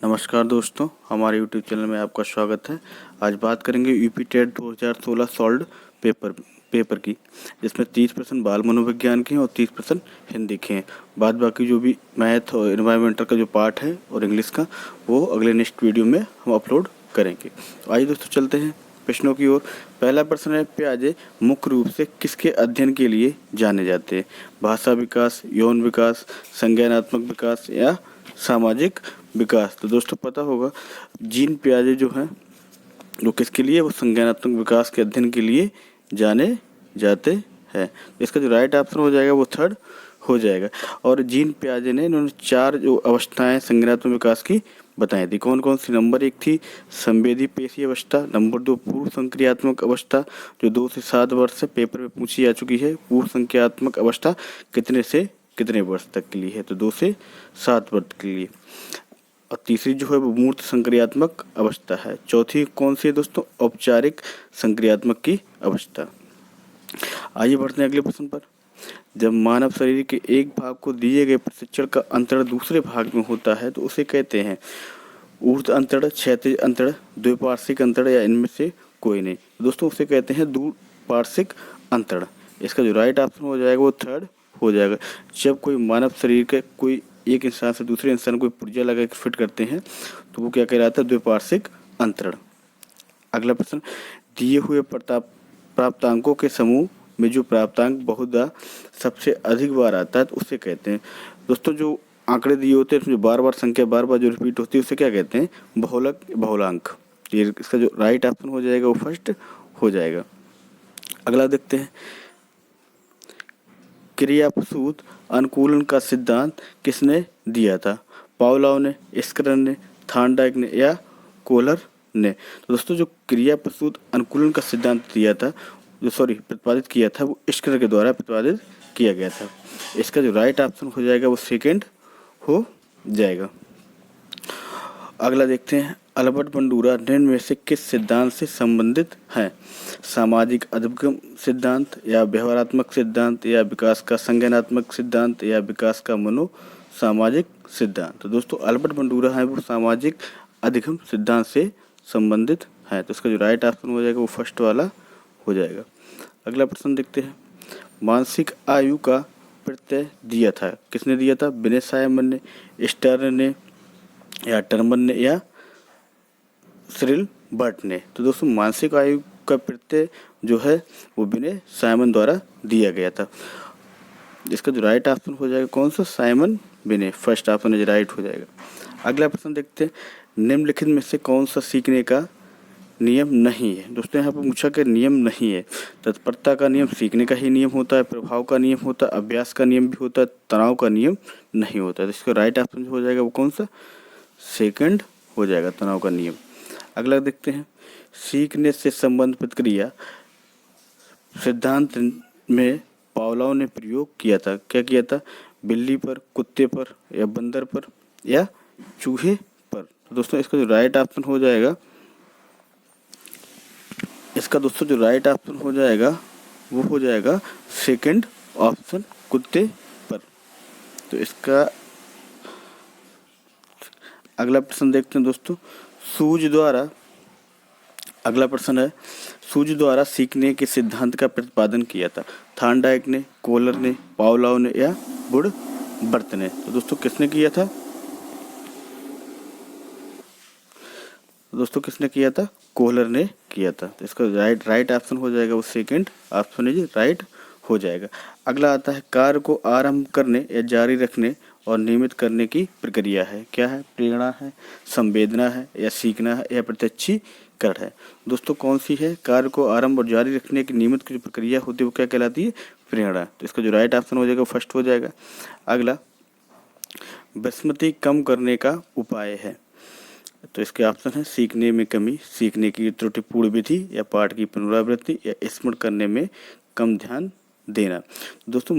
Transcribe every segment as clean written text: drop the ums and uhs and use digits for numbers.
नमस्कार दोस्तों, हमारे यूट्यूब चैनल में आपका स्वागत है। आज बात करेंगे यूपी टेट 2016 सॉल्व्ड पेपर की, जिसमें 30% बाल मनोविज्ञान के हैं और 30% हिंदी के हैं। बाद बाकी जो भी मैथ और एनवायरमेंटल का जो पार्ट है और इंग्लिश का, वो अगले नेक्स्ट वीडियो में हम अपलोड करेंगे। आइए दोस्तों चलते हैं प्रश्नों की ओर। पहला प्रश्न है, प्याजे मुख्य रूप से किसके अध्ययन के लिए जाने जाते हैं? भाषा विकास, यौन विकास, संज्ञानात्मक विकास या सामाजिक विकास। तो दोस्तों पता होगा जीन पियाजे जो हैं वो किसके लिए, वो संज्ञानात्मक विकास के अध्ययन के लिए जाने जाते हैं। इसका जो राइट ऑप्शन हो जाएगा वो थर्ड हो जाएगा। और जीन पियाजे ने इन्होंने 4 जो अवस्थाएं संज्ञानात्मक विकास की बताई थी। कौन कौन सी? नंबर 1 थी संवेदी पेशी अवस्था, नंबर 2 पूर्व संक्रियात्मक अवस्था जो 2 से 7 वर्ष से पेपर में पूछी जा चुकी है। पूर्व संक्रियात्मक अवस्था कितने से कितने वर्ष तक के लिए है? तो 2 से 7 वर्ष के लिए। और तीसरी जो है वो मूर्त संक्रियात्मक अवस्था है। चौथी कौन सी है दोस्तों? औपचारिक संक्रियात्मक की अवस्था। आइए बढ़ते हैं अगले प्रश्न पर। जब मानव शरीर के एक भाग को दिए गए प्रशिक्षण का अंतरण दूसरे भाग में होता है तो उसे कहते हैं ऊर्ध्व अंतरण, क्षैतिज अंतरण, द्विपार्श्विक अंतरण या इनमें से कोई नहीं? दोस्तों उसे कहते हैं द्विपार्श्विक अंतरण। इसका जो राइट ऑप्शन हो जाएगा वो थर्ड हो जाएगा। जब कोई मानव शरीर के कोई एक इंसान से दूसरे इंसान को पुर्जा लगा के फिट करते हैं तो वो क्या कहलाता है? द्विपार्श्विक अंतरण। अगला प्रश्न, दिए हुए प्राप्तांकों के समूह में जो प्राप्तांक बहुधा सबसे अधिक बार आता है तो उसे कहते हैं? दोस्तों जो आंकड़े दिए होते हैं उसमें बार बार संख्या बार बार जो रिपीट होती है उसे क्या कहते हैं? बहुलक, बहुलांक। ये इसका जो राइट ऑप्शन हो जाएगा वो फर्स्ट हो जाएगा। अगला देखते हैं, क्रियाप्रसूत अनुकूलन का सिद्धांत किसने दिया था? पावलोव ने, स्किनर ने, थॉर्नडाइक ने या कोहलर ने? तो दोस्तों जो क्रियाप्रसूत अनुकूलन का सिद्धांत दिया था, प्रतिपादित किया था, वो स्किनर के द्वारा प्रतिपादित किया गया था। इसका जो राइट ऑप्शन हो जाएगा वो सेकंड हो जाएगा। अगला देखते हैं, अल्बर्ट बंडूरा निम्न में से किस सिद्धांत से संबंधित हैं? सामाजिक अधिगम सिद्धांत या व्यवहारात्मक सिद्धांत या विकास का संज्ञानात्मक सिद्धांत या विकास का मनो सामाजिक सिद्धांत? तो दोस्तों अल्बर्ट बंडूरा है वो सामाजिक अधिगम सिद्धांत से संबंधित है। तो इसका जो राइट ऑप्शन हो जाएगा वो फर्स्ट वाला हो जाएगा। अगला प्रश्न देखते हैं, मानसिक आयु का प्रत्यय दिया था, किसने दिया था? विनय सायमन ने, स्टर्न ने या टर्मन ने या सिरिल बर्ट ने? तो दोस्तों मानसिक आयु का प्रत्यय जो है वो विनय सायमन द्वारा दिया गया था। इसका जो राइट ऑप्शन हो जाएगा कौन सा? Simon Vinay, first option is right हो जाएगा। अगला प्रश्न देखते हैं, निम्नलिखित में से कौन सा सीखने का नियम नहीं है? दोस्तों यहाँ पर पूछा कि नियम नहीं है। तत्परता का नियम सीखने का ही नियम होता है, प्रभाव का नियम होता है, अभ्यास का नियम भी होता है, तनाव का नियम नहीं होता है। तो इसका राइट ऑप्शन हो जाएगा वो कौन सा? सेकंड हो जाएगा, तनाव का नियम। अगला देखते हैं, सीखने से संबंध प्रतिक्रिया सिद्धांत में पावलोव ने प्रयोग किया था, क्या किया था? बिल्ली पर, कुत्ते पर या बंदर पर या चूहे पर? तो दोस्तों इसका जो राइट ऑप्शन हो जाएगा, इसका दोस्तों जो राइट ऑप्शन हो जाएगा वो हो जाएगा सेकंड ऑप्शन, कुत्ते पर। तो इसका अगला प्रश्न देखते हैं दोस्तों, सूज द्वारा, अगला प्रश्न है, सूज द्वारा सीखने के सिद्धांत का प्रतिपादन किया था? थॉर्नडाइक ने, कोहलर ने, पावलोव ने या वुडवर्थ ने? तो दोस्तों किसने किया था? दोस्तों किसने किया था? कोहलर ने किया था। तो इसका राइट ऑप्शन हो जाएगा वो सेकंड ऑप्शन इज राइट हो जाएगा। अगला आता है, कार्य को आरंभ करने या जारी रखने और नियमित करने की प्रक्रिया है, क्या है? प्रेरणा है, संवेदना है या सीखना है या प्रत्यक्षीकरण है? दोस्तों कौन सी है? कार्य को आरंभ और जारी रखने की नियमित की जो प्रक्रिया होती है वो क्या कहलाती है? प्रेरणा। तो इसका जो राइट ऑप्शन हो जाएगा फर्स्ट हो जाएगा। अगला, विस्मृति कम करने का उपाय है, तो इसके ऑप्शन है सीखने में कमी, सीखने की त्रुटिपूर्ण विधि या पाठ की पुनरावृत्ति या स्मरण करने में कम ध्यान देना। दोस्तों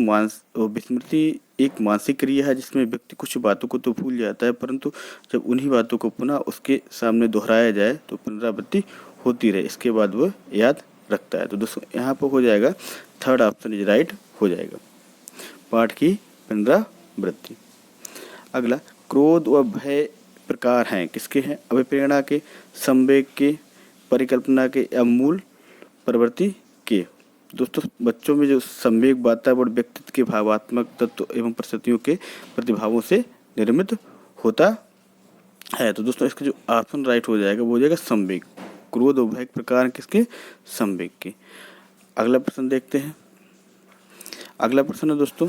विस्मृति एक मानसिक क्रिया है जिसमें व्यक्ति कुछ बातों को तो भूल जाता है, परंतु जब उन्हीं बातों को पुनः उसके सामने दोहराया जाए तो पुनरावृत्ति होती रहे, इसके बाद वह याद रखता है। तो दोस्तों यहाँ पर हो जाएगा थर्ड ऑप्शन इज राइट हो जाएगा, पाठ की पुनरावृत्ति। अगला, क्रोध व भय प्रकार हैं, किसके हैं? अभिप्रेरणा के, संवेग के, परिकल्पना के या मूल प्रवृत्ति के। दोस्तों बच्चों में जो संवेग वातावरण व्यक्तित्व के भावात्मक तत्व एवं परिस्थितियों के प्रतिभावों से निर्मित होता है। तो दोस्तों इसका जो ऑप्शन राइट हो जाएगा वो हो जाएगा संवेग। क्रोध और भय प्रकार किसके? संवेग के। अगला प्रश्न देखते हैं। अगला प्रश्न है दोस्तों,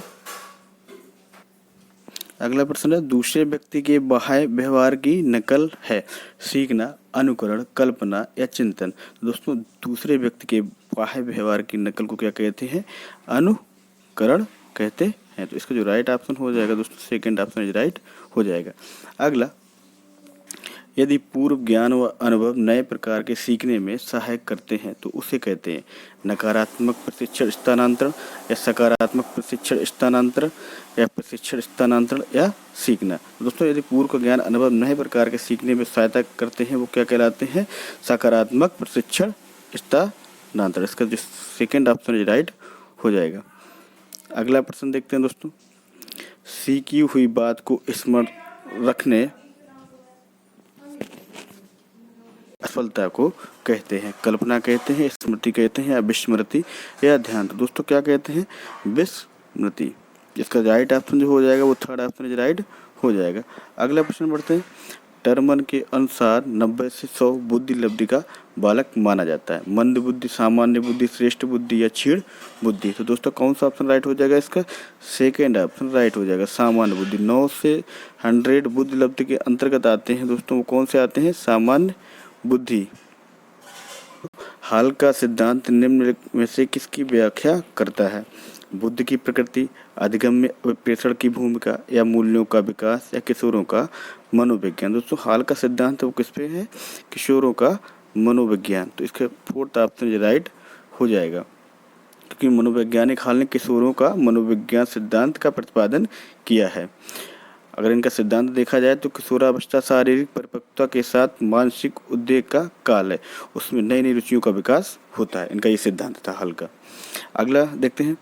अगला प्रश्न है दूसरे व्यक्ति के बाह्य व्यवहार की नकल है सीखना, अनुकरण, कल्पना या चिंतन। दोस्तों दूसरे व्यक्ति के बाह्य व्यवहार की नकल को क्या कहते हैं? अनुकरण कहते हैं। तो इसका जो राइट ऑप्शन हो जाएगा दोस्तों सेकंड ऑप्शन इज राइट हो जाएगा। अगला, यदि पूर्व ज्ञान व अनुभव नए प्रकार के सीखने में सहायक करते हैं तो उसे कहते हैं नकारात्मक प्रशिक्षण स्थानांतरण या सकारात्मक प्रशिक्षण स्थानांतरण या प्रशिक्षण स्थानांतरण या सीखना। दोस्तों यदि पूर्व का ज्ञान अनुभव नए प्रकार के सीखने में सहायता करते हैं वो क्या कहलाते हैं? सकारात्मक प्रशिक्षण स्थानांतरण। इसका जो सेकेंड ऑप्शन इज राइट हो जाएगा। अगला प्रश्न देखते हैं दोस्तों, सीखी हुई बात को स्मरण रखने सफलता को कहते हैं, कल्पना कहते हैं, स्मृति कहते हैं या विस्मृति या ध्यान। तो दोस्तों क्या कहते हैं? विस्मृति। इसका राइट ऑप्शन जो हो जाएगा वो थर्ड ऑप्शन इज राइट हो जाएगा। अगला प्रश्न बढ़ते हैं। टर्मन के अनुसार 90 से 100 बुद्धि लब्धि का बालक माना जाता है। मंद बुद्धि, सामान्य बुद्धि, श्रेष्ठ बुद्धि या क्षीण बुद्धि। तो दोस्तों कौन सा ऑप्शन राइट हो जाएगा? इसका सेकेंड ऑप्शन राइट हो जाएगा, सामान्य बुद्धि। 9 से 100 बुद्धि लब्धि के अंतर्गत आते हैं दोस्तों, वो कौन से आते हैं? सामान्य बुद्धि। हाल का सिद्धांत निम्न में से किसकी व्याख्या करता है? बुद्धि की प्रकृति, अधिगम्य अभिप्रेषण की भूमिका या मूल्यों का विकास या किशोरों का मनोविज्ञान। दोस्तों हाल का सिद्धांत वो किस पे है? किशोरों का मनोविज्ञान। तो इसका फोर्थ ऑप्शन राइट हो जाएगा, क्योंकि मनोवैज्ञानिक हाल ने किशोरों का मनोविज्ञान सिद्धांत का प्रतिपादन किया है। अगर इनका सिद्धांत देखा जाए तो किशोरावस्था शारीरिक परिपक्वता के साथ मानसिक उद्वेग का काल है, उसमें नई नई रुचियों का विकास होता है। इनका ये सिद्धांत था हाल का। अगला देखते हैं,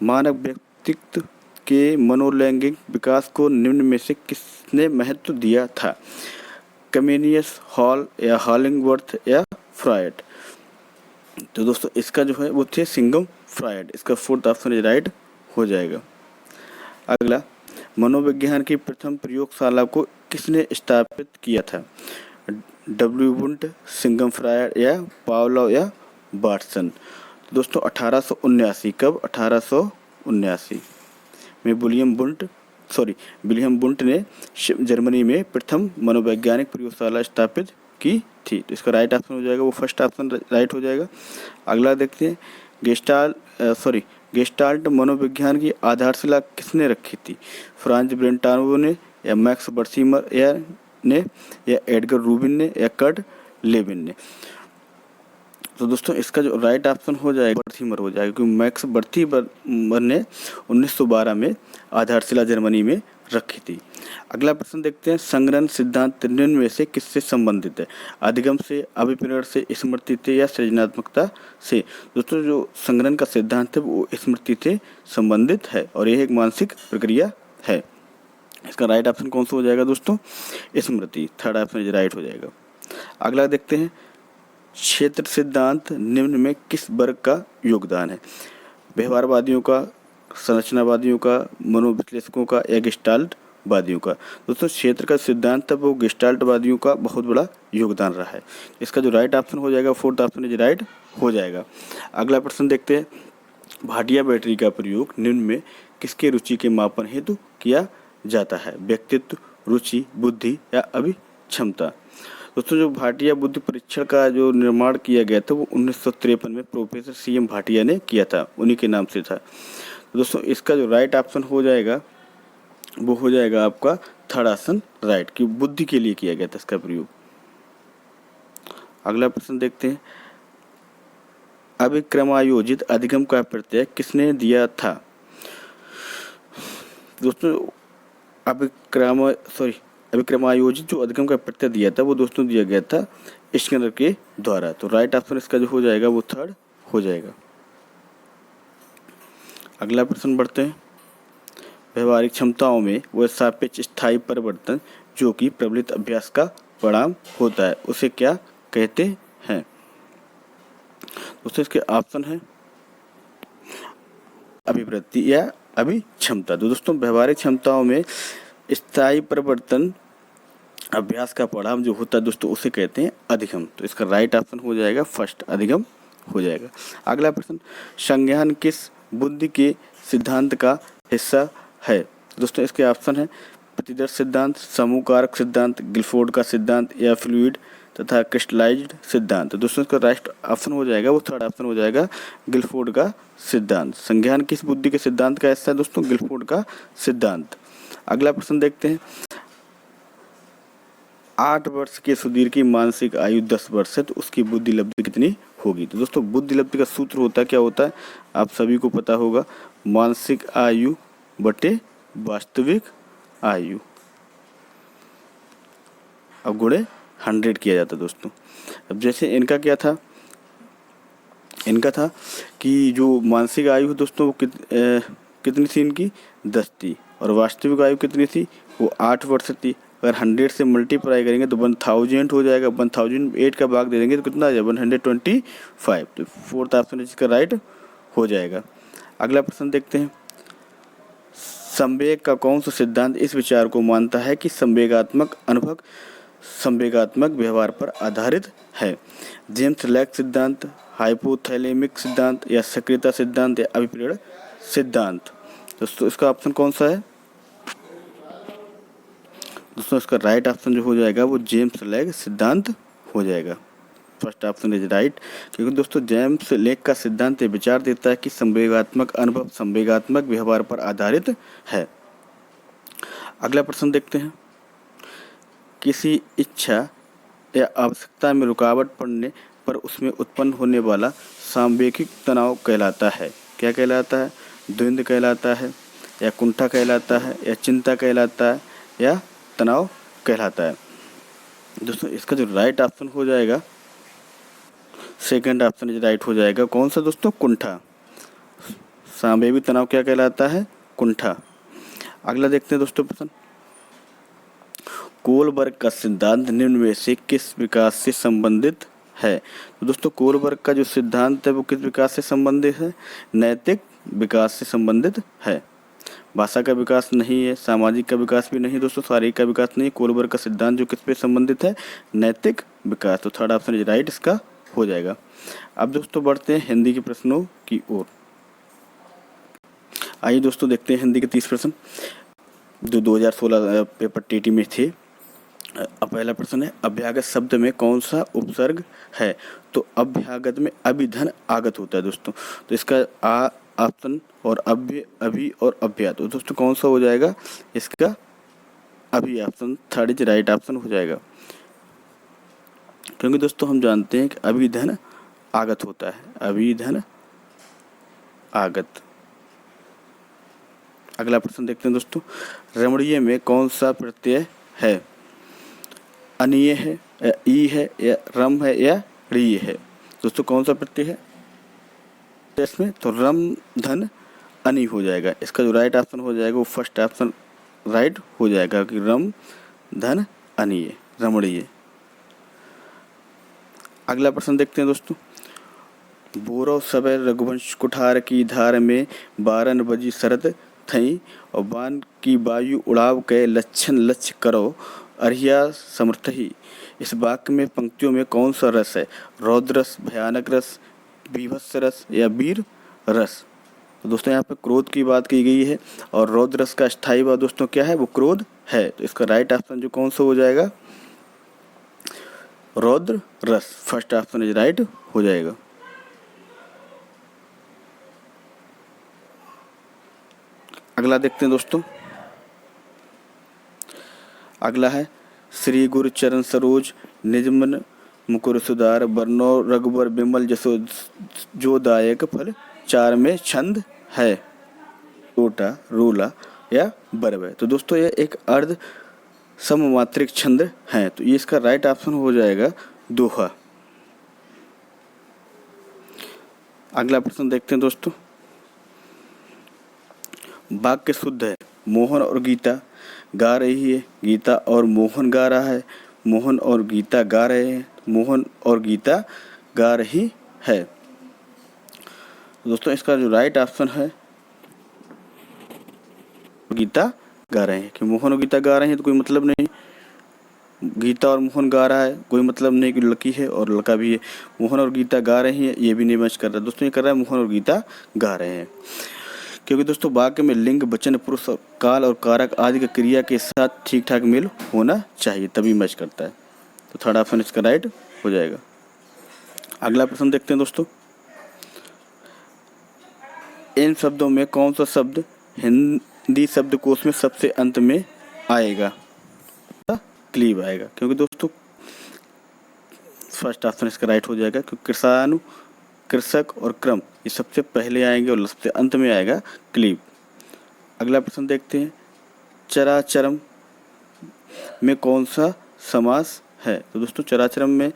मानव व्यक्तित्व के मनोलैंगिक विकास को निम्न में से किसने महत्व दिया था? कमेनियस, हॉल या हॉलिंगवर्थ या फ्रायड। तो दोस्तों इसका जो है वो थे सिगमंड फ्रायड। इसका फोर्थ ऑप्शन राइट हो जाएगा। अगला, मनोविज्ञान की प्रथम प्रयोगशाला को किसने स्थापित किया था? डब्ल्यू वुंट, सिगमंड फ्रायड या पावलोव या वाटसन। तो दोस्तों 1879 कब? 1879 में विलियम बुंट ने जर्मनी में प्रथम मनोवैज्ञानिक प्रयोगशाला स्थापित की थी। तो इसका राइट ऑप्शन हो जाएगा वो फर्स्ट ऑप्शन राइट हो जाएगा। अगला देखते हैं, गेस्टाल्ट मनोविज्ञान की आधारशिला किसने रखी थी? फ्रांज ब्रेंटानो ने या मैक्स बर्सीमर ने या एडगर रूबिन ने या कर्ट लेविन ने। तो दोस्तों इसका जो राइट ऑप्शन हो जाएगा बर्सीमर हो जाएगा, क्योंकि मैक्स बर्सीमर ने 1912 में आधारशिला जर्मनी में रखी थी। अगला प्रश्न देखते हैं, संग्रहण सिद्धांत निम्न में से किससे संबंधित है? अधिगम से, अभिप्रेरण से, स्मृति से या सृजनात्मकता से। दोस्तों जो संग्रहण का सिद्धांत है वो स्मृति से संबंधित है और यह एक मानसिक प्रक्रिया है। इसका राइट ऑप्शन कौन सा हो जाएगा दोस्तों? स्मृति, थर्ड ऑप्शन राइट हो जाएगा। अगला देखते हैं, क्षेत्र सिद्धांत निम्न में किस वर्ग का योगदान है? व्यवहारवादियों का, संरचनावादियों का, मनोविश्लेषकों का या गेस्टाल्ट वादियों का। दोस्तों क्षेत्र का सिद्धांत वो गेस्टाल्ट वादियों का बहुत बड़ा योगदान रहा है। इसका जो राइट ऑप्शन हो जाएगा फोर्थ ऑप्शन इज राइट हो जाएगा। अगला प्रश्न देखते हैं, भाटिया बैटरी का प्रयोग निम्न में किसके रुचि के मापन हेतु किया जाता है? व्यक्तित्व, रुचि, बुद्धि या अभिक्षमता। दोस्तों जो भाटिया बुद्धि परीक्षण का जो निर्माण किया गया था वो 1953 में प्रोफेसर CM भाटिया ने किया था, उन्हीं के नाम से था। दोस्तों इसका जो राइट ऑप्शन हो जाएगा वो हो जाएगा आपका थर्ड ऑप्शन राइट, कि बुद्धि के लिए किया गया था इसका प्रयोग। अगला प्रश्न देखते हैं, अभिक्रमायोजित अधिगम का प्रत्यय किसने दिया था? दोस्तों अभिक्रमायोजित जो अधिगम का प्रत्यय दिया था वो दोस्तों दिया गया था स्किनर के द्वारा। तो राइट ऑप्शन इसका जो हो जाएगा वो थर्ड हो जाएगा। अगला प्रश्न बढ़ते हैं, व्यवहारिक क्षमताओं में वह सापेक्ष स्थायी परिवर्तन जो कि प्रबलित अभ्यास का परिणाम होता है, उसे क्या कहते हैं? दोस्तों इसके ऑप्शन है अभिवृत्ति या अभिक्षमता। तो दोस्तों व्यवहारिक क्षमताओं में स्थायी परिवर्तन अभ्यास का परिणाम जो होता है दोस्तों उसे कहते हैं अधिगम। तो इसका राइट ऑप्शन हो जाएगा फर्स्ट, अधिगम हो जाएगा। अगला प्रश्न, संज्ञान किस बुद्धि के सिद्धांत का हिस्सा है? दोस्तों इसके ऑप्शन है प्रतिदर्श सिद्धांत, समूह कारक सिद्धांत, गिलफोर्ड का सिद्धांत या फ्लूइड तथा क्रिस्टलाइज्ड सिद्धांत। तो दोस्तों इसका राइट ऑप्शन हो जाएगा, वो थर्ड ऑप्शन हो जाएगा गिलफोर्ड का सिद्धांत। संज्ञान किस बुद्धि के सिद्धांत का हिस्सा है दोस्तों? गिलफोर्ड का सिद्धांत। अगला प्रश्न देखते हैं, 8 वर्ष के सुधीर की मानसिक आयु 10 वर्ष है तो उसकी बुद्धि लब्धि कितनी होगी? तो दोस्तों बुद्धि लब्धि का सूत्र होता है, क्या होता है आप सभी को पता होगा, मानसिक आयु बटे वास्तविक आयु, अब गुणे 100 किया जाता है दोस्तों। अब जैसे इनका क्या था, इनका था कि जो मानसिक आयु है दोस्तों वो कितनी थी इनकी? 10 थी, और वास्तविक आयु कितनी थी? वो 8 वर्ष थी। अगर 100 से मल्टीप्लाई करेंगे तो 1000 हो जाएगा, 1000 8 का भाग दे देंगे तो कितना आ जाएगा? 125। तो फोर्थ ऑप्शन इसका राइट हो जाएगा। अगला प्रश्न देखते हैं, संवेग का कौन सा सिद्धांत इस विचार को मानता है कि संवेगात्मक अनुभव संवेगात्मक व्यवहार पर आधारित है? जेम्स लैक सिद्धांत, हाइपोथैलेमिक सिद्धांत या सक्रियता सिद्धांत या अभिप्रेरण सिद्धांत। दोस्तों इसका ऑप्शन कौन सा है? दोस्तों इसका राइट ऑप्शन जो हो जाएगा वो जेम्स लैक सिद्धांत हो जाएगा। फर्स्ट ऑप्शन इज राइट, क्योंकि दोस्तों जेम्स लेक का सिद्धांत ये विचार देता है कि संवेगात्मक अनुभव संवेगात्मक व्यवहार पर आधारित है। अगला प्रश्न देखते हैं, किसी इच्छा या आवश्यकता में रुकावट पड़ने पर उसमें उत्पन्न होने वाला सांवेगिक तनाव कहलाता है? क्या कहलाता है? द्वंद्व कहलाता है या कुंठा कहलाता है या चिंता कहलाता है या तनाव कहलाता है? दोस्तों इसका जो राइट ऑप्शन हो जाएगा सेकंड ऑप्शन इज राइट हो जाएगा। कौन सा दोस्तों? कुंठा। सांवेगिक तनाव क्या कहलाता है? कुंठा। अगला देखते हैं दोस्तों प्रश्न, कोलबर्ग का सिद्धांत निम्न में से किस विकास से संबंधित है? तो दोस्तों कोलबर्ग का जो सिद्धांत है वो किस विकास से संबंधित है? नैतिक विकास से संबंधित है। भाषा का विकास नहीं है, सामाजिक का विकास भी नहीं दोस्तों, शारीरिक का विकास नहीं। कोलबर्ग का सिद्धांत जो किस पे संबंधित है? नैतिक विकास। तो थर्ड ऑप्शन इज राइट इसका हो जाएगा। अब दोस्तों बढ़ते हैं हिंदी के प्रश्नों की ओर। आइए दोस्तों देखते हैं हिंदी के 30 प्रश्न जो 2016 पेपर टीटी में थे। पहला प्रश्न है, अभ्यागत शब्द में कौन सा उपसर्ग है? तो अभ्यागत में अभिधन आगत होता है दोस्तों। तो इसका आ ऑप्शन और अभ्य, अभि और अभ्या, तो दोस्तों कौन सा हो जाएगा? इसका अभि option third is right option हो जाएगा, क्योंकि दोस्तों हम जानते हैं कि अभिधन आगत होता है, अभिधन आगत। अगला प्रश्न देखते हैं दोस्तों, रमणीय में कौन सा प्रत्यय है? अनीय है या ई है या रम है या रीय है? दोस्तों कौन सा प्रत्यय है इसमें? तो रम धन अनि हो जाएगा। इसका जो राइट ऑप्शन हो जाएगा वो फर्स्ट ऑप्शन राइट हो जाएगा कि रम धन अनीय, रमणीय। अगला प्रश्न देखते हैं दोस्तों, बोरो सबै रघुवंश कुठार की धार में 12 बजी शरद थई और बान की वायु उड़ाव के लक्षण लक्ष्य करो अरिया समर्थही। इस वाक्य में पंक्तियों में कौन सा रस है? रौद्र रस, भयानक रस, बीभत्स रस या वीर रस? तो दोस्तों यहाँ पे क्रोध की बात की गई है और रौद्र रस का स्थायी भाव दोस्तों क्या है? वो क्रोध है। तो इसका राइट ऑप्शन जो कौन सा हो जाएगा? रौद्र रस। फर्स्ट ऑप्शन इज राइट हो जाएगा। अगला देखते हैं दोस्तों, अगला है श्री गुरु चरण सरोज निजमन मुकुर सुधार बरनो रघुबर बिमल जसो जो दायक फल 4 में छंद है? ओटा, रोला या बरवे? तो दोस्तों ये एक अर्ध सममात्रिक छंद है, तो ये इसका राइट ऑप्शन हो जाएगा दोहा। अगला प्रश्न देखते हैं दोस्तों, वाक्य शुद्ध है मोहन और गीता गा रही है, गीता और मोहन गा रहा है, मोहन और गीता गा रहे हैं, मोहन और गीता गा रही है। दोस्तों इसका जो राइट ऑप्शन है गीता गा रहे हैं, कि मोहन और गीता गा रहे हैं तो कोई मतलब नहीं, गीता और मोहन गा रहा है कोई मतलब नहीं कि लड़की है और लड़का भी है। मोहन और गीता गा रही हैं ये भी नहीं मैच कर रहा। दोस्तों ये कर रहा है मोहन और गीता गा रहे हैं, क्योंकि दोस्तों वाक्य में लिंग, वचन, पुरुष और काल और कारक आदि की क्रिया के साथ ठीक ठाक मेल होना चाहिए, तभी मैच करता है। तो थर्ड ऑप्शन इसका राइट हो जाएगा। अगला प्रश्न देखते हैं दोस्तों, इन शब्दों में कौन सा शब्द हिंदी शब्दकोश में सबसे अंत में आएगा? क्लीव आएगा, क्योंकि दोस्तों फर्स्ट ऑप्शन इसका राइट हो जाएगा, क्योंकि किसानु, कृषक और क्रम ये सबसे पहले आएंगे और सबसे अंत में आएगा क्लीव। अगला प्रश्न देखते हैं, चराचरम में कौन सा समास है? तो दोस्तों चराचरम में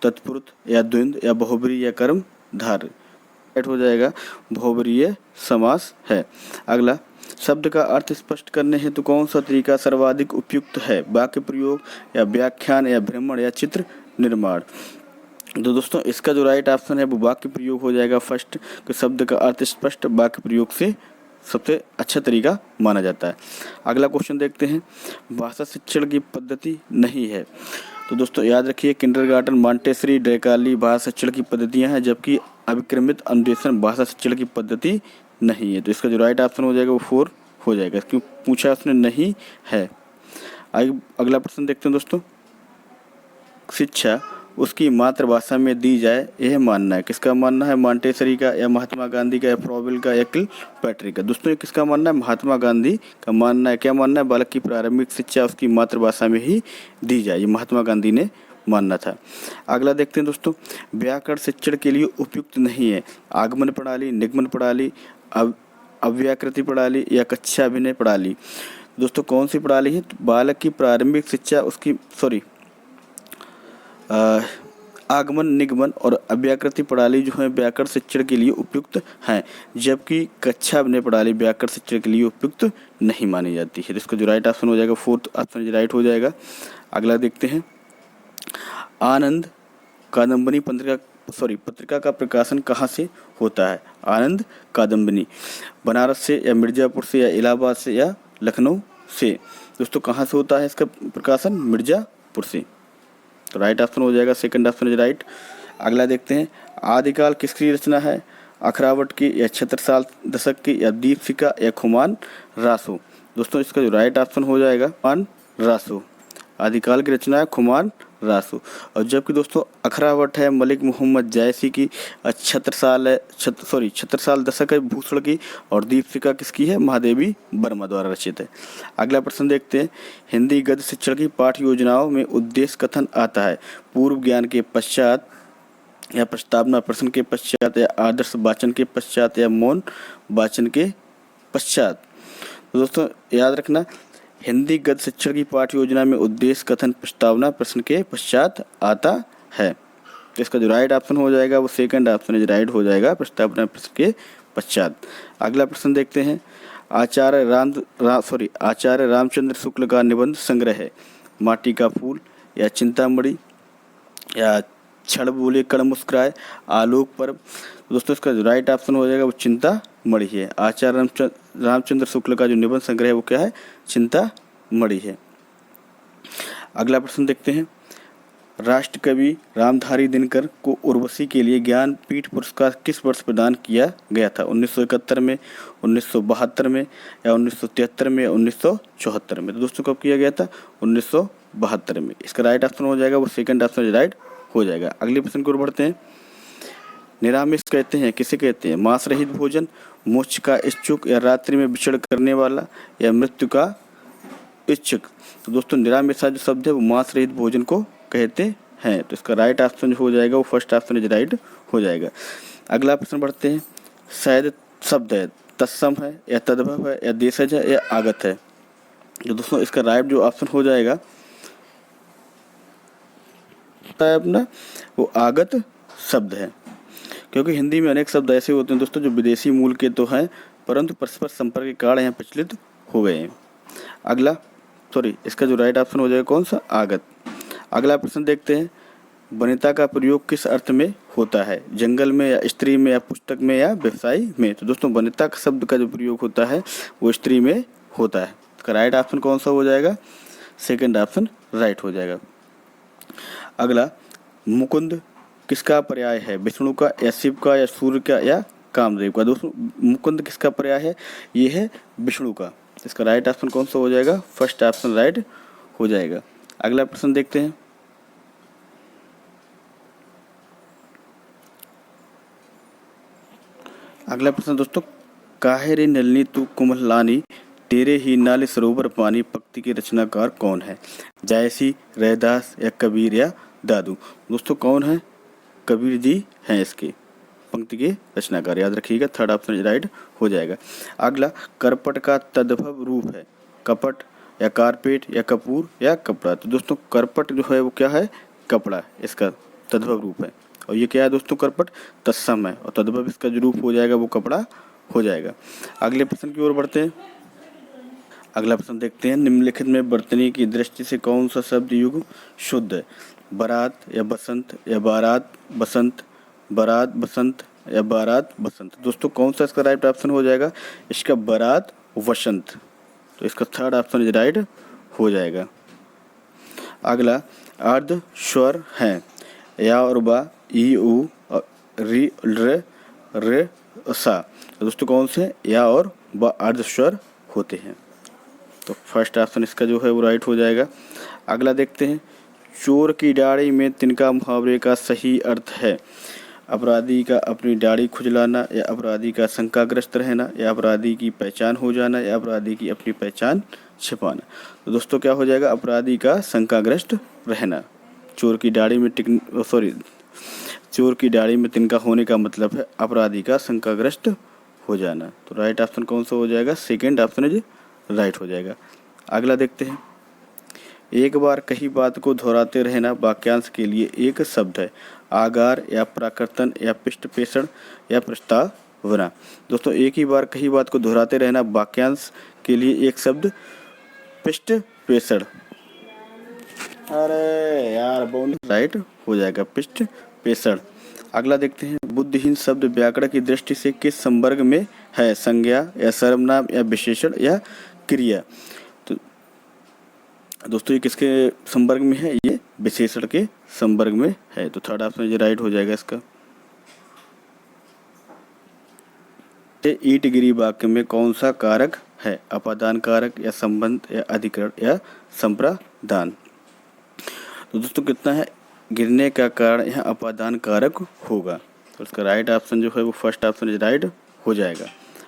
तत्पुरुष या द्वंद्व या बहुब्रीहि या कर्मधारय राइट हो जाएगा, बहुब्रीहि समास है। अगला, शब्द का अर्थ स्पष्ट करने हेतु कौन सा तरीका सर्वाधिक उपयुक्त है? वाक्य प्रयोग या व्याख्यान या भ्रमण या चित्र निर्माण? तो दोस्तों इसका जो राइट ऑप्शन है वो वाक्य प्रयोग हो जाएगा फर्स्ट, कि शब्द का अर्थ स्पष्ट वाक्य प्रयोग से सबसे अच्छा तरीका माना जाता है। अगला क्वेश्चन देखते हैं, भाषा शिक्षण की पद्धति नहीं है। तो दोस्तों याद रखिए, किंडरगार्टन, मॉन्टेसरी, ड्रेकाली भाषा शिक्षण की पद्धतियां हैं, जबकि अभिक्रमित अनुदेशन भाषा शिक्षण की पद्धति नहीं है। तो इसका जो राइट ऑप्शन हो जाएगा वो 4 हो जाएगा, क्यों पूछा उसने नहीं है। अगला प्रश्न देखते हैं दोस्तों, शिक्षा उसकी मातृभाषा में दी जाए यह मानना है। किसका मानना है? मॉन्टेसरी का या महात्मा गांधी का या फ्रॉवेल का या किलपैट्रिक का? दोस्तों ये किसका मानना है? महात्मा गांधी का मानना है। क्या मानना है? बालक की प्रारंभिक शिक्षा उसकी मातृभाषा में ही दी जाए, ये महात्मा गांधी ने मानना था। अगला देखते हैं दोस्तों, व्याकरण शिक्षण के लिए उपयुक्त नहीं है। आगमन प्रणाली, निगमन प्रणाली, अव्याकृति प्रणाली या कक्षा अभिनय प्रणाली? दोस्तों कौन सी प्रणाली है? तो बालक की प्रारंभिक शिक्षा उसकी आगमन, निगमन और अव्याकृति प्रणाली जो है व्याकरण शिक्षण के लिए उपयुक्त हैं, जबकि कक्षा अभिनय प्रणाली व्याकरण शिक्षण के लिए उपयुक्त नहीं मानी जाती है। तो इसका जो राइट ऑप्शन हो जाएगा, फोर्थ ऑप्शन राइट हो जाएगा। अगला देखते हैं, आनंद कादम्बनी पत्रिका का प्रकाशन कहाँ से होता है? आनंद कादम्बनी बनारस से या मिर्ज़ापुर से या इलाहाबाद से या लखनऊ से? दोस्तों कहाँ से होता है इसका प्रकाशन? मिर्ज़ापुर से। तो राइट ऑप्शन हो जाएगा, सेकंड ऑप्शन इज राइट। अगला देखते हैं, आदिकाल किसकी रचना है? अखरावट की या छत्रसाल दशक की या दीपशिखा या खुमान रासो? दोस्तों इसका जो राइट ऑप्शन हो जाएगा खुमान रासो। आदिकाल की रचना है खुमान रासो। और जबकि दोस्तों अखरावट है मलिक मोहम्मद जायसी की, छत्रसाल दशक है भूषण की, और दीपशिखा किसकी है? महादेवी वर्मा द्वारा रचित है। अगला प्रश्न देखते हैं, हिंदी गद्य शिक्षण की पाठ्य योजनाओं में उद्देश्य कथन आता है पूर्व ज्ञान के पश्चात या प्रस्तावना प्रश्न के पश्चात या आदर्श वाचन के पश्चात या मौन वाचन के पश्चात? तो दोस्तों याद रखना, हिंदी गद्य शिक्षण की पाठ्य योजना में उद्देश्य कथन प्रस्तावना प्रश्न के पश्चात आता है। तो इसका जो राइट ऑप्शन हो जाएगा वो सेकंड ऑप्शन इज राइट हो जाएगा, प्रस्तावना प्रश्न के पश्चात। अगला प्रश्न देखते हैं, आचार्य रामचंद्र शुक्ल का निबंध संग्रह है माटी का फूल या चिंतामणि या क्षण बोले कण मुस्कुराए, आलोक पर्व? दोस्तों इसका जो राइट ऑप्शन हो जाएगा वो चिंतामणि है। आचार्य रामचंद्र शुक्ल का जो निबंध संग्रह है वो क्या है? चिंतामणि है। अगला प्रश्न देखते हैं, राष्ट्रकवि रामधारी दिनकर को उर्वशी के लिए ज्ञानपीठ पुरस्कार किस वर्ष प्रदान किया गया था? 1971 में, 1972 में या 1973 में या 1974 में? तो दोस्तों कब किया गया था? 1972 में। इसका राइट ऑप्शन हो जाएगा वो सेकंड ऑप्शन राइट हो जाएगा। अगले प्रश्न की ओर बढ़ते हैं, निरामिष कहते हैं किसे कहते हैं? मांस रहित भोजन, मोक्ष का इच्छुक या रात्रि में विचरण करने वाला या मृत्यु का इच्छुक? तो दोस्तों निरामिषा जो शब्द है वो मांस रहित भोजन को कहते हैं। तो इसका राइट ऑप्शन हो जाएगा वो फर्स्ट ऑप्शन इज राइट हो जाएगा। अगला प्रश्न बढ़ते हैं, शायद शब्द है तत्सम है या तद्भव है या देशज है या आगत है? तो दोस्तों इसका राइट जो ऑप्शन हो जाएगा अपना वो आगत शब्द है, क्योंकि हिंदी में अनेक शब्द ऐसे होते हैं दोस्तों जो विदेशी मूल के तो हैं परंतु परस्पर संपर्क के कारण यहाँ प्रचलित हो गए हैं। अगला, सॉरी, इसका जो राइट ऑप्शन हो जाएगा कौन सा, आगत। अगला प्रश्न देखते हैं, वनिता का प्रयोग किस अर्थ में होता है, जंगल में या स्त्री में या पुस्तक में या व्यवसाय में। तो दोस्तों वनिता का शब्द का जो प्रयोग होता है वो स्त्री में होता है। इसका राइट ऑप्शन कौन सा हो जाएगा, सेकंड ऑप्शन राइट हो जाएगा। अगला, मुकुंद किसका पर्याय है, विष्णु का या शिव का या सूर्य का या कामदेव का। दोस्तों मुकुंद किसका पर्याय है, ये है विष्णु का। इसका राइट ऑप्शन कौन सा हो जाएगा, फर्स्ट ऑप्शन राइट हो जाएगा। अगला प्रश्न देखते हैं, अगला प्रश्न दोस्तों, काहे रे नलिनी तू कुमल लानी, तेरे ही नाले सरोवर पानी, पंक्ति के रचनाकार कौन है, जायसी, रैदास या कबीर या दादू। दोस्तों कौन है, कबीर जी हैं इसके पंक्ति के रचनाकार, याद रखिएगा, थर्ड ऑप्शन राइट हो जाएगा। अगला, करपट का तद्भव रूप है, कपट या कारपेट या कपूर या कपड़ा। तो दोस्तों करपट जो है वो क्या है, कपड़ा, इसका तद्भव रूप है। और ये क्या है दोस्तों, करपट तत्सम है और तद्भव इसका जो रूप हो जाएगा वो कपड़ा हो जाएगा। अगले प्रश्न की ओर बढ़ते हैं। अगला प्रश्न देखते हैं, निम्नलिखित में वर्तनी की दृष्टि से कौन सा शब्द युग शुद्ध है, बारात या बसंत या बारात बसंत, बारात बसंत या बारात बसंत। दोस्तों कौन सा इसका राइट ऑप्शन हो जाएगा, इसका बारात वसंत। तो इसका थर्ड ऑप्शन राइट हो जाएगा। अगला, अर्ध स्वर हैं, या और बा, ई उ री रे सा। तो दोस्तों कौन से या और बा अर्ध स्वर होते हैं, तो फर्स्ट ऑप्शन इसका जो है वो राइट हो जाएगा। अगला देखते हैं, चोर की दाढ़ी में तिनका मुहावरे का सही अर्थ है, अपराधी का अपनी दाढ़ी खुजलाना या अपराधी का शंकाग्रस्त रहना या अपराधी की पहचान हो जाना या अपराधी की अपनी पहचान छिपाना। तो दोस्तों क्या हो जाएगा, अपराधी का शंकाग्रस्त रहना। चोर की दाढ़ी में चोर की दाढ़ी में तिनका होने का मतलब है अपराधी का शंकाग्रस्त हो जाना। तो राइट ऑप्शन कौन सा हो जाएगा, सेकेंड ऑप्शन राइट हो जाएगा। अगला देखते हैं, एक बार कही बात को दोहराते रहना वाक्यांश के लिए एक शब्द है, आगार या प्राकृतन या पृष्ठ पेषण या प्रस्तावना। दोस्तों एक ही बार कही बात को दोहराते रहना वाक्यांश के लिए एक शब्द पृष्ठ पेषण। अरे यार बोल, राइट हो जाएगा पृष्ठ पेषण। अगला देखते हैं, बुद्धिहीन शब्द व्याकरण की दृष्टि से किस संवर्ग में है, संज्ञा या सर्वनाम या विशेषण या क्रिया। तो दोस्तों ये किसके संवर्ग में है, ये विशेषण के संवर्ग में है। तो थर्ड ऑप्शन ये राइट हो जाएगा इसका। ईट गिरी वाक्य में कौन सा कारक है, अपादान कारक या संबंध या अधिकरण या संप्रादान। तो दोस्तों कितना है, गिरने का कारण यहाँ अपादान कारक होगा। तो उसका राइट ऑप्शन जो है वो फर्स्ट ऑप्शन राइट हो जाएगा।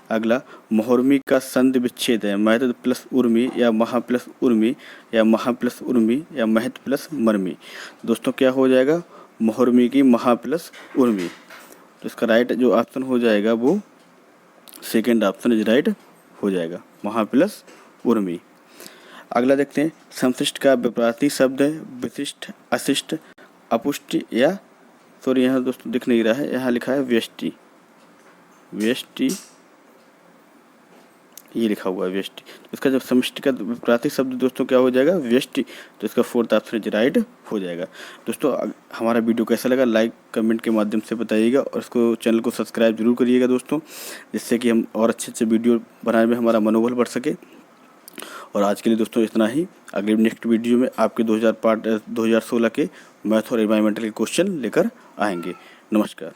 अगला, मोहर्मी का संधि विच्छेद है, महत प्लस उर्मी या महा प्लस उर्मी या महा प्लस उर्मी या महत प्लस मर्मी। दोस्तों क्या हो जाएगा, मोहर्मी की महा प्लस उर्मी। तो इसका राइट जो ऑप्शन हो जाएगा वो सेकेंड ऑप्शन राइट हो जाएगा, महा प्लस उर्मी। अगला देखते हैं, संशिष्ट का विपरीत शब्द है, विशिष्ट, अशिष्ट, अपुष्टि या सॉरी यहाँ दोस्तों दिख नहीं रहा है, यहाँ लिखा है व्यष्टि, व्यष्टि ये लिखा हुआ है व्यष्टि। तो इसका जब समष्टि का विपरीत शब्द दोस्तों क्या हो जाएगा, व्यष्टि। तो इसका फोर्थ ऑप्शन राइट हो जाएगा। दोस्तों हमारा वीडियो कैसा लगा लाइक कमेंट के माध्यम से बताइएगा और इसको चैनल को सब्सक्राइब जरूर करिएगा दोस्तों, जिससे कि हम और अच्छे वीडियो बनाने में हमारा मनोबल बढ़ सके। और आज के लिए दोस्तों इतना ही। अगले नेक्स्ट वीडियो में आपके 2016 के मैथ और एनवायरमेंटल के क्वेश्चन लेकर आएंगे। नमस्कार।